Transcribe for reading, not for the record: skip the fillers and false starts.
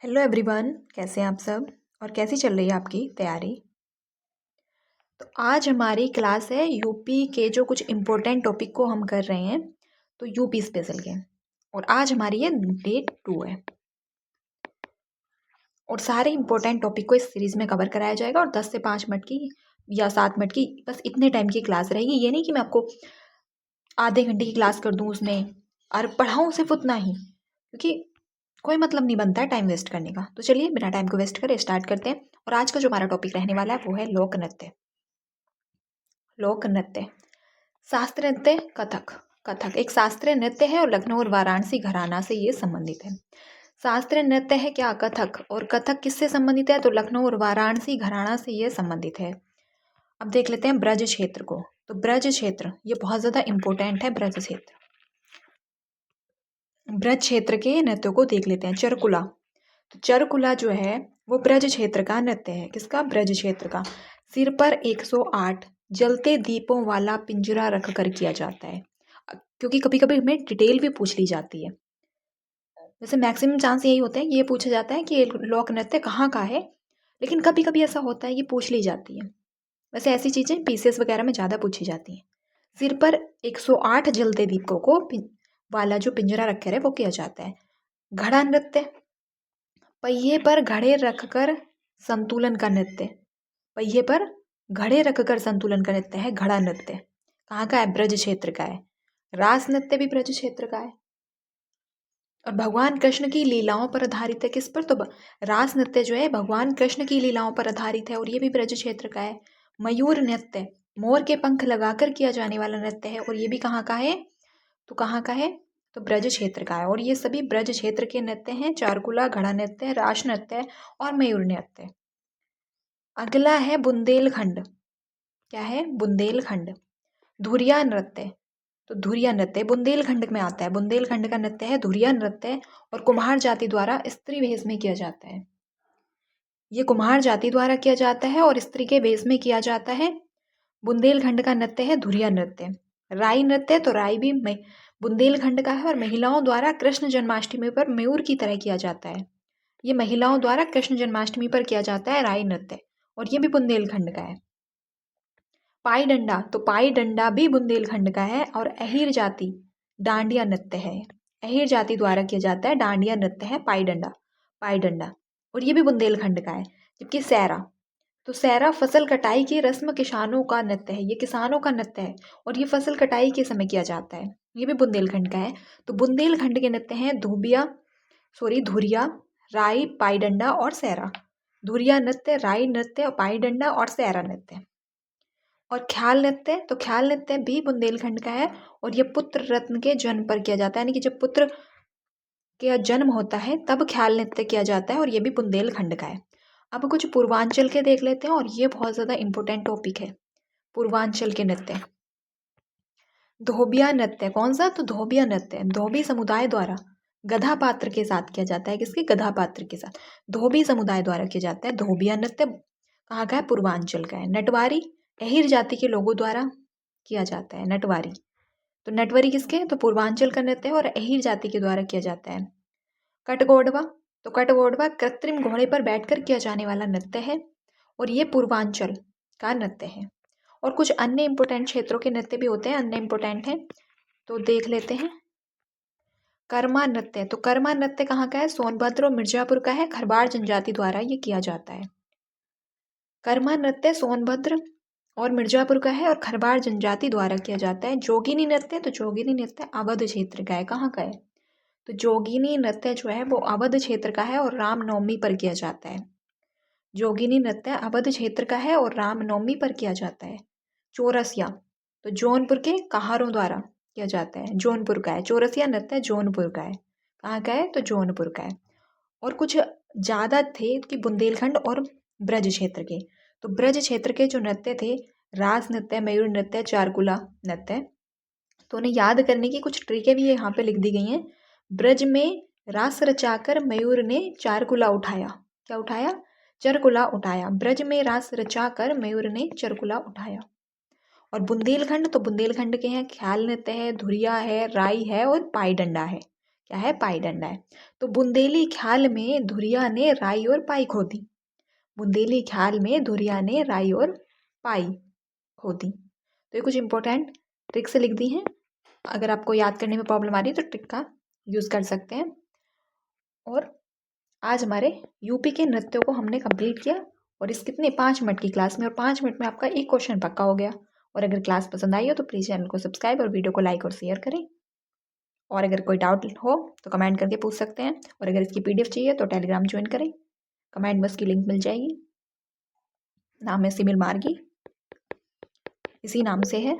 Hello everyone, कैसे हैं आप सब और कैसी चल रही है आपकी तैयारी। तो आज हमारी क्लास है यूपी के जो कुछ इम्पोर्टेंट टॉपिक को हम कर रहे हैं, तो यूपी स्पेशल के। और आज हमारी ये डे 2 है और सारे इम्पोर्टेंट टॉपिक को इस सीरीज़ में कवर कराया जाएगा और 10 से 5 मिनट की या 7 मिनट की बस इतने टाइम की क्लास रहेगी। ये नहीं कि मैं आपको आधे घंटे की क्लास कर दूँ उसमें और पढ़ाऊँ सिर्फ उतना ही, क्योंकि कोई मतलब नहीं बनता है टाइम वेस्ट करने का। तो चलिए बिना टाइम को वेस्ट करे स्टार्ट करते हैं। और आज का जो हमारा टॉपिक रहने वाला है वो है लोक नृत्य। लोक नृत्य, शास्त्रीय नृत्य, कथक। कथक एक शास्त्रीय नृत्य है और लखनऊ और वाराणसी घराना से ये संबंधित है। शास्त्रीय नृत्य है क्या? कथक। और कथक किससे संबंधित है? तो लखनऊ और वाराणसी घराना से ये संबंधित है। अब देख लेते हैं ब्रज क्षेत्र को। तो ब्रज क्षेत्र ये बहुत ज़्यादा इम्पोर्टेंट है। ब्रज क्षेत्र, ब्रज क्षेत्र के नृत्यों को देख लेते हैं। चरकुला, तो चरकुला जो है वो ब्रज क्षेत्र का नृत्य है। किसका? ब्रज क्षेत्र का। सिर पर 108 जलते दीपों वाला पिंजरा रख कर किया जाता है, क्योंकि कभी कभी हमें डिटेल भी पूछ ली जाती है। वैसे मैक्सिमम चांस यही होते हैं कि ये पूछा जाता है कि लोक नृत्य कहाँ का है, लेकिन कभी कभी ऐसा होता है ये पूछ ली जाती है। वैसे ऐसी चीज़ें पीसीएस वगैरह में ज़्यादा पूछी जाती हैं। सिर पर 108 जलते दीपों को वाला जो पिंजरा रखे रहे वो किया जाता है। घड़ा नृत्य, पहिए पर घड़े रखकर संतुलन का नृत्य। पहिए पर घड़े रखकर संतुलन का नृत्य है घड़ा नृत्य। कहाँ का है? ब्रज क्षेत्र का है। रास नृत्य भी ब्रज क्षेत्र का है और भगवान कृष्ण की लीलाओं पर आधारित है। किस पर? तो रास नृत्य जो है भगवान कृष्ण की लीलाओं पर आधारित है और ये भी ब्रज क्षेत्र का है। मयूर नृत्य, मोर के पंख लगाकर किया जाने वाला नृत्य है और ये भी कहाँ का है? तो कहाँ का है? तो ब्रज क्षेत्र का है और ये सभी ब्रज क्षेत्र के नृत्य हैं। चारकुला, घड़ा नृत्य, रास नृत्य और मयूर नृत्य। अगला है बुंदेलखंड। क्या है? बुंदेलखंड। धुरिया नृत्य, तो धुरिया नृत्य बुंदेलखंड में आता है। बुंदेलखंड का नृत्य है धुरिया नृत्य और कुम्हार जाति द्वारा स्त्री वेश में किया जाता है। ये कुम्हार जाति द्वारा किया जाता है और स्त्री के वेश में किया जाता है। बुंदेलखंड का नृत्य है धुरिया नृत्य। राई नृत्य, तो राई भी बुंदेलखंड का है और महिलाओं द्वारा कृष्ण जन्माष्टमी पर मयूर की तरह किया जाता है। ये महिलाओं द्वारा कृष्ण जन्माष्टमी पर किया जाता है राई नृत्य और ये भी बुंदेलखंड का है। पाई डंडा, तो पाई डंडा भी बुंदेलखंड का है और अहीर जाति डांडिया नृत्य है। अहीर जाति द्वारा किया जाता है डांडिया नृत्य है पाई डंडा। पाई डंडा और ये भी बुंदेलखंड का है। जबकि सैरा, तो सैरा फसल कटाई की रस्म किसानों का नृत्य है। ये किसानों का नृत्य है और ये फसल कटाई के समय किया जाता है। ये भी बुंदेलखंड का है। तो बुंदेलखंड के नृत्य हैं धुरिया, राई, पाई डंडा और सैरा। धुरिया नृत्य, राई नृत्य, पाई डंडा और सैरा नृत्य। और ख्याल नृत्य, तो ख्याल नृत्य भी बुंदेलखंड का है और ये पुत्र रत्न के जन्म पर किया जाता है, यानी कि जब पुत्र का जन्म होता है तब ख्याल नृत्य किया जाता है और ये भी बुंदेलखंड का है। अब कुछ पूर्वांचल के देख लेते हैं और ये बहुत ज़्यादा इंपॉर्टेंट टॉपिक है। पूर्वांचल के नृत्य, धोबिया नृत्य। कौन सा? तो धोबिया नृत्य धोबी समुदाय द्वारा गधा पात्र के साथ किया जाता है। किसके? गधा पात्र के साथ। धोबी समुदाय द्वारा किया जाता है धोबिया नृत्य। कहाँ का है? पूर्वांचल का है। नटवारी अहीर जाति के लोगों द्वारा किया जाता है। नटवारी, तो नटवरी किसके? तो पूर्वांचल का नृत्य है और अहीर जाति के द्वारा किया जाता है। कटगोडवा, तो कटगोडवा कृत्रिम घोड़े पर बैठकर किया जाने वाला नृत्य है और ये पूर्वांचल का नृत्य है। और कुछ अन्य इम्पोर्टेंट क्षेत्रों के नृत्य भी होते हैं, अन्य इम्पोर्टेंट हैं, तो देख लेते हैं। कर्मा नृत्य, तो कर्मा नृत्य कहाँ का है? सोनभद्र और मिर्जापुर का है। खरबार जनजाति द्वारा ये किया जाता है। कर्मा नृत्य सोनभद्र और मिर्जापुर का है और खरबार जनजाति द्वारा किया जाता है। जोगिनी नृत्य, तो जोगिनी नृत्य अवध क्षेत्र का है। कहाँ का है? तो जोगिनी नृत्य जो है वो अवध क्षेत्र का है और रामनवमी पर किया जाता है। जोगिनी नृत्य अवध क्षेत्र का है और रामनवमी पर किया जाता है। चौरसिया, तो जौनपुर के कहारों द्वारा किया जाता है। जौनपुर का है। चौरसिया नृत्य जौनपुर का है। कहाँ का है? तो जौनपुर का है। और कुछ ज़्यादा थे कि बुंदेलखंड और ब्रज क्षेत्र के। तो ब्रज क्षेत्र के जो नृत्य थे, रास नृत्य, मयूर नृत्य, चारकुला नृत्य, तो उन्हें याद करने की कुछ ट्रिकें भी यहाँ पे लिख दी गई हैं। ब्रज में रास रचाकर मयूर ने चारकुला उठाया। क्या उठाया? चरकुला उठाया। ब्रज में रास रचाकर मयूर ने चरकुला उठाया। और बुंदेलखंड, तो बुंदेलखंड के हैं ख्याल नृत्य है, धुरिया है, राई है और पाई डंडा है। क्या है, पाई डंडा है। तो बुंदेली ख्याल में धुरिया ने राई और पाई खोदी। बुंदेली ख्याल में धुरिया ने राई और पाई खोदी। तो ये कुछ इंपॉर्टेंट ट्रिक से लिख दी हैं। अगर आपको याद करने में प्रॉब्लम आ रही है तो ट्रिक का यूज़ कर सकते हैं। और आज हमारे यूपी के नृत्यों को हमने कंप्लीट किया, और इस कितने 5 मिनट की क्लास में, और 5 मिनट में आपका एक क्वेश्चन पक्का हो गया। और अगर क्लास पसंद आई हो तो प्लीज़ चैनल को सब्सक्राइब और वीडियो को लाइक और शेयर करें। और अगर कोई डाउट हो तो कमेंट करके पूछ सकते हैं। और अगर इसकी PDF चाहिए तो टेलीग्राम ज्वाइन करें, कमेंट बॉक्स की लिंक मिल जाएगी। नाम है सिमिल मार्गी, इसी नाम से है।